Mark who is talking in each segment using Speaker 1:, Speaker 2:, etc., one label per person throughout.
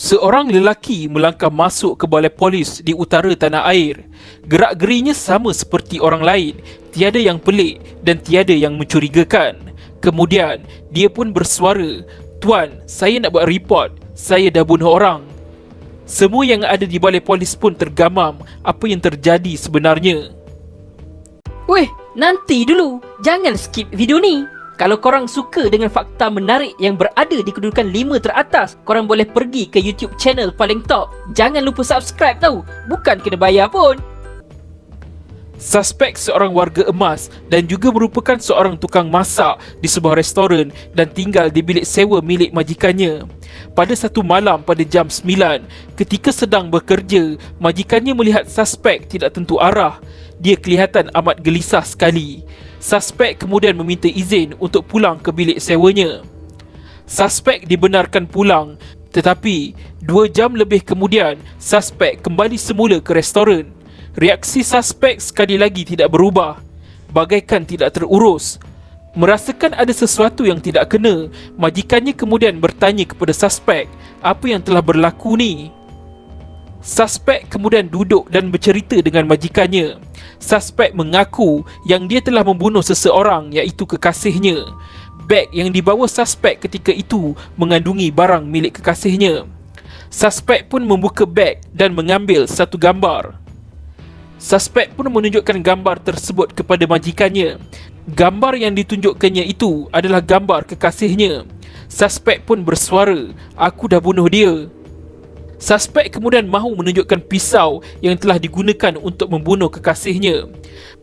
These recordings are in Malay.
Speaker 1: Seorang lelaki melangkah masuk ke balai polis di utara tanah air. Gerak-gerinya sama seperti orang lain, tiada yang pelik dan tiada yang mencurigakan. Kemudian, dia pun bersuara, "Tuan, saya nak buat report. Saya dah bunuh orang." Semua yang ada di balai polis pun tergamam apa yang terjadi sebenarnya.
Speaker 2: Weh, nanti dulu. Jangan skip video ni. Kalau korang suka dengan fakta menarik yang berada di kedudukan 5 teratas, korang boleh pergi ke YouTube channel paling top. Jangan lupa subscribe tau. Bukan kena bayar pun.
Speaker 1: Suspek seorang warga emas dan juga merupakan seorang tukang masak di sebuah restoran dan tinggal di bilik sewa milik majikannya. Pada satu malam pada jam 9, ketika sedang bekerja, majikannya melihat suspek tidak tentu arah. Dia kelihatan amat gelisah sekali. Suspek kemudian meminta izin untuk pulang ke bilik sewanya. Suspek dibenarkan pulang, tetapi 2 jam lebih kemudian, suspek kembali semula ke restoran. Reaksi suspek sekali lagi tidak berubah, bagaikan tidak terurus. Merasakan ada sesuatu yang tidak kena, majikannya kemudian bertanya kepada suspek, apa yang telah berlaku ni? Suspek kemudian duduk dan bercerita dengan majikannya. Suspek mengaku yang dia telah membunuh seseorang, iaitu kekasihnya. Beg yang dibawa suspek ketika itu mengandungi barang milik kekasihnya. Suspek pun membuka beg dan mengambil satu gambar. Suspek pun menunjukkan gambar tersebut kepada majikannya. Gambar yang ditunjukkannya itu adalah gambar kekasihnya. Suspek pun bersuara, "Aku dah bunuh dia." Suspek kemudian mahu menunjukkan pisau yang telah digunakan untuk membunuh kekasihnya.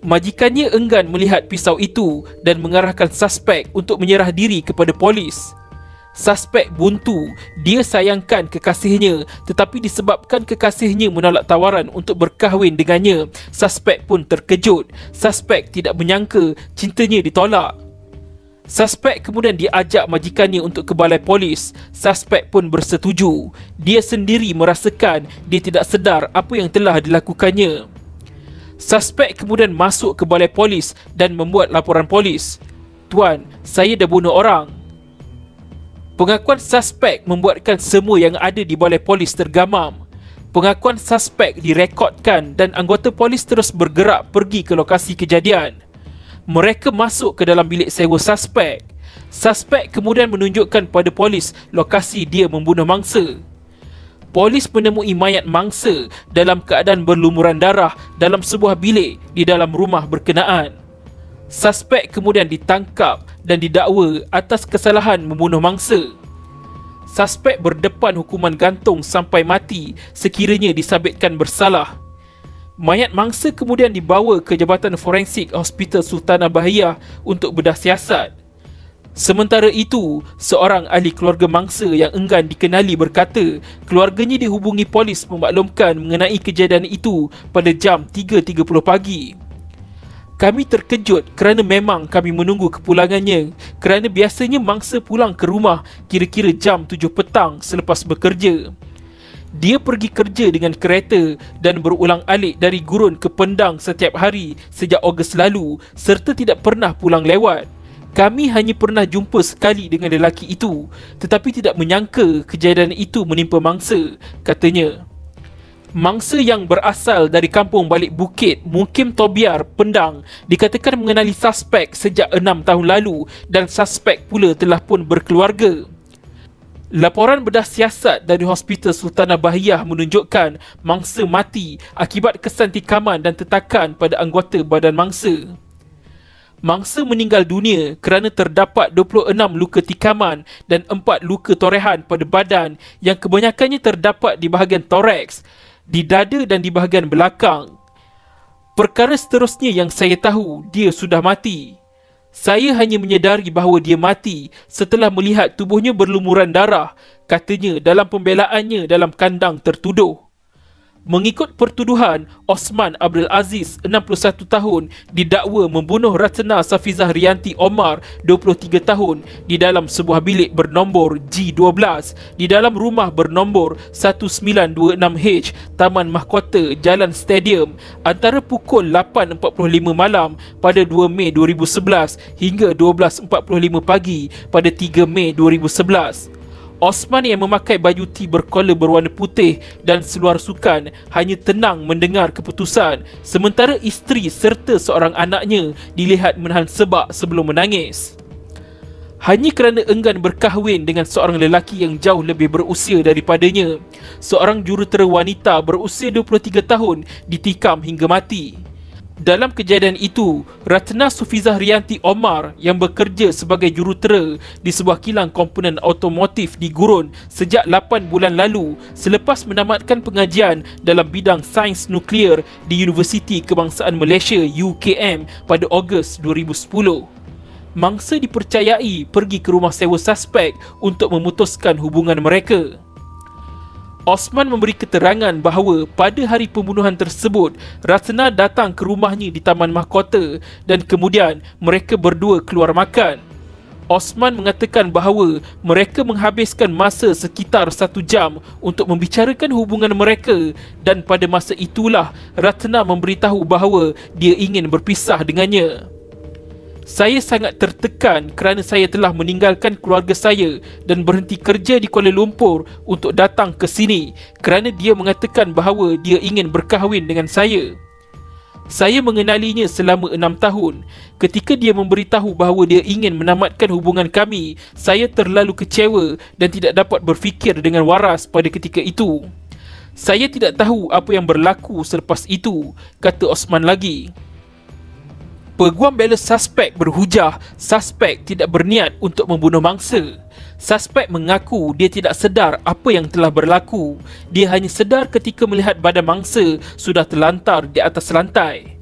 Speaker 1: Majikannya enggan melihat pisau itu dan mengarahkan suspek untuk menyerah diri kepada polis. Suspek buntu, dia sayangkan kekasihnya, tetapi disebabkan kekasihnya menolak tawaran untuk berkahwin dengannya, suspek pun terkejut. Suspek tidak menyangka cintanya ditolak. Suspek kemudian diajak majikannya untuk ke balai polis. Suspek pun bersetuju. Dia sendiri merasakan dia tidak sedar apa yang telah dilakukannya. Suspek kemudian masuk ke balai polis dan membuat laporan polis. "Tuan, saya dah bunuh orang." Pengakuan suspek membuatkan semua yang ada di balai polis tergamam. Pengakuan suspek direkodkan dan anggota polis terus bergerak pergi ke lokasi kejadian. Mereka masuk ke dalam bilik sewa suspek. Suspek kemudian menunjukkan pada polis lokasi dia membunuh mangsa. Polis menemui mayat mangsa dalam keadaan berlumuran darah dalam sebuah bilik di dalam rumah berkenaan. Suspek kemudian ditangkap dan didakwa atas kesalahan membunuh mangsa. Suspek berdepan hukuman gantung sampai mati sekiranya disabitkan bersalah. Mayat mangsa kemudian dibawa ke Jabatan Forensik Hospital Sultanah Bahiyah untuk bedah siasat. Sementara itu, seorang ahli keluarga mangsa yang enggan dikenali berkata keluarganya dihubungi polis memaklumkan mengenai kejadian itu pada jam 3.30 pagi. "Kami terkejut kerana memang kami menunggu kepulangannya kerana biasanya mangsa pulang ke rumah kira-kira jam 7 petang selepas bekerja. Dia pergi kerja dengan kereta dan berulang-alik dari Gurun ke Pendang setiap hari sejak Ogos lalu serta tidak pernah pulang lewat. Kami hanya pernah jumpa sekali dengan lelaki itu, tetapi tidak menyangka kejadian itu menimpa mangsa," katanya. Mangsa yang berasal dari kampung Balik Bukit, Mukim Tobiar, Pendang dikatakan mengenali suspek sejak 6 tahun lalu dan suspek pula telah pun berkeluarga. Laporan bedah siasat dari Hospital Sultanah Bahiyah menunjukkan mangsa mati akibat kesan tikaman dan tetakan pada anggota badan mangsa. Mangsa meninggal dunia kerana terdapat 26 luka tikaman dan 4 luka torehan pada badan yang kebanyakannya terdapat di bahagian toraks, di dada dan di bahagian belakang. "Perkara seterusnya yang saya tahu, dia sudah mati. Saya hanya menyedari bahawa dia mati setelah melihat tubuhnya berlumuran darah," katanya dalam pembelaannya dalam kandang tertuduh. Mengikut pertuduhan, Osman Abdul Aziz, 61 tahun, didakwa membunuh Ratna Safizah Rianti Omar, 23 tahun, di dalam sebuah bilik bernombor G12 di dalam rumah bernombor 1926H, Taman Mahkota, Jalan Stadium, antara pukul 8.45 malam pada 2 Mei 2011 hingga 12.45 pagi pada 3 Mei 2011. Osman yang memakai baju T berkolor berwarna putih dan seluar sukan hanya tenang mendengar keputusan, sementara isteri serta seorang anaknya dilihat menahan sebab sebelum menangis. Hanya kerana enggan berkahwin dengan seorang lelaki yang jauh lebih berusia daripadanya, seorang jurutera wanita berusia 23 tahun ditikam hingga mati. Dalam kejadian itu, Ratna Sufizah Rianti Omar yang bekerja sebagai jurutera di sebuah kilang komponen automotif di Gurun sejak 8 bulan lalu selepas menamatkan pengajian dalam bidang sains nuklear di Universiti Kebangsaan Malaysia UKM pada Ogos 2010. Mangsa dipercayai pergi ke rumah sewa suspek untuk memutuskan hubungan mereka. Osman memberi keterangan bahawa pada hari pembunuhan tersebut, Ratna datang ke rumahnya di Taman Mahkota dan kemudian mereka berdua keluar makan. Osman mengatakan bahawa mereka menghabiskan masa sekitar 1 jam untuk membicarakan hubungan mereka dan pada masa itulah Ratna memberitahu bahawa dia ingin berpisah dengannya. Saya sangat tertekan kerana saya telah meninggalkan keluarga saya dan berhenti kerja di Kuala Lumpur untuk datang ke sini kerana dia mengatakan bahawa dia ingin berkahwin dengan saya. Saya mengenalinya selama 6 tahun. Ketika dia memberitahu bahawa dia ingin menamatkan hubungan kami, saya terlalu kecewa dan tidak dapat berfikir dengan waras pada ketika itu. Saya tidak tahu apa yang berlaku selepas itu, kata Osman lagi. Peguam bela suspek berhujah suspek tidak berniat untuk membunuh mangsa. Suspek mengaku dia tidak sedar apa yang telah berlaku. Dia hanya sedar ketika melihat badan mangsa sudah terlantar di atas lantai.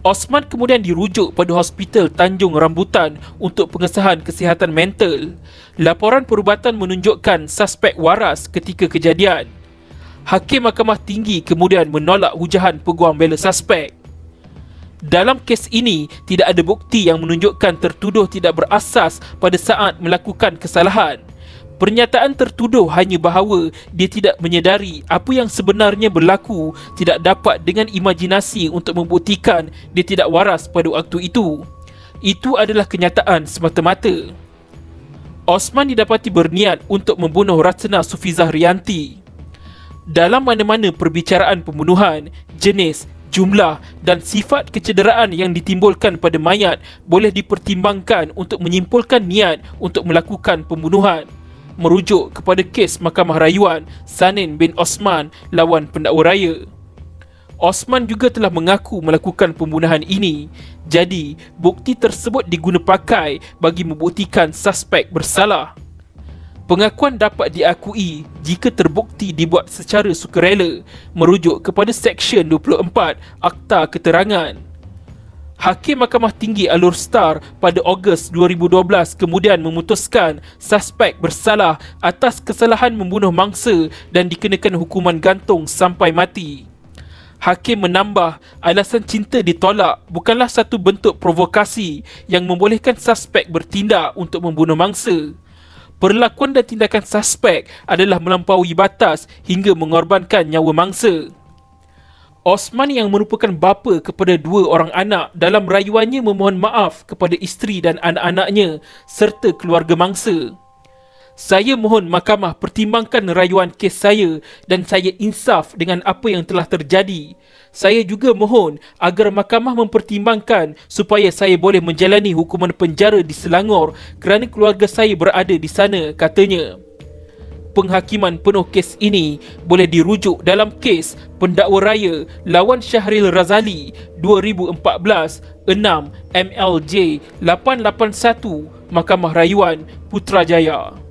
Speaker 1: Osman kemudian dirujuk pada Hospital Tanjung Rambutan untuk pengesahan kesihatan mental. Laporan perubatan menunjukkan suspek waras ketika kejadian. Hakim Mahkamah Tinggi kemudian menolak hujahan peguam bela suspek. Dalam kes ini, tidak ada bukti yang menunjukkan tertuduh tidak berasas pada saat melakukan kesalahan. Pernyataan tertuduh hanya bahawa dia tidak menyedari apa yang sebenarnya berlaku, tidak dapat dengan imajinasi untuk membuktikan dia tidak waras pada waktu itu. Itu adalah kenyataan semata-mata. Osman didapati berniat untuk membunuh Ratna Sufizah Rianti. Dalam mana-mana perbicaraan pembunuhan, jenis, jumlah dan sifat kecederaan yang ditimbulkan pada mayat boleh dipertimbangkan untuk menyimpulkan niat untuk melakukan pembunuhan. Merujuk kepada kes Mahkamah Rayuan Sanin bin Osman lawan pendakwa raya. Osman juga telah mengaku melakukan pembunuhan ini. Jadi, bukti tersebut diguna pakai bagi membuktikan suspek bersalah. Pengakuan dapat diakui jika terbukti dibuat secara sukarela, merujuk kepada Seksyen 24 Akta Keterangan. Hakim Mahkamah Tinggi Alor Star pada Ogos 2012 kemudian memutuskan suspek bersalah atas kesalahan membunuh mangsa dan dikenakan hukuman gantung sampai mati. Hakim menambah, alasan cinta ditolak bukanlah satu bentuk provokasi yang membolehkan suspek bertindak untuk membunuh mangsa. Perlakuan dan tindakan suspek adalah melampaui batas hingga mengorbankan nyawa mangsa. Osman yang merupakan bapa kepada 2 orang anak dalam rayuannya memohon maaf kepada isteri dan anak-anaknya serta keluarga mangsa. Saya mohon mahkamah pertimbangkan rayuan kes saya dan saya insaf dengan apa yang telah terjadi. Saya juga mohon agar mahkamah mempertimbangkan supaya saya boleh menjalani hukuman penjara di Selangor kerana keluarga saya berada di sana, katanya. Penghakiman penuh kes ini boleh dirujuk dalam kes pendakwa raya lawan Syahril Razali 2014 6 MLJ 881 Mahkamah Rayuan Putrajaya.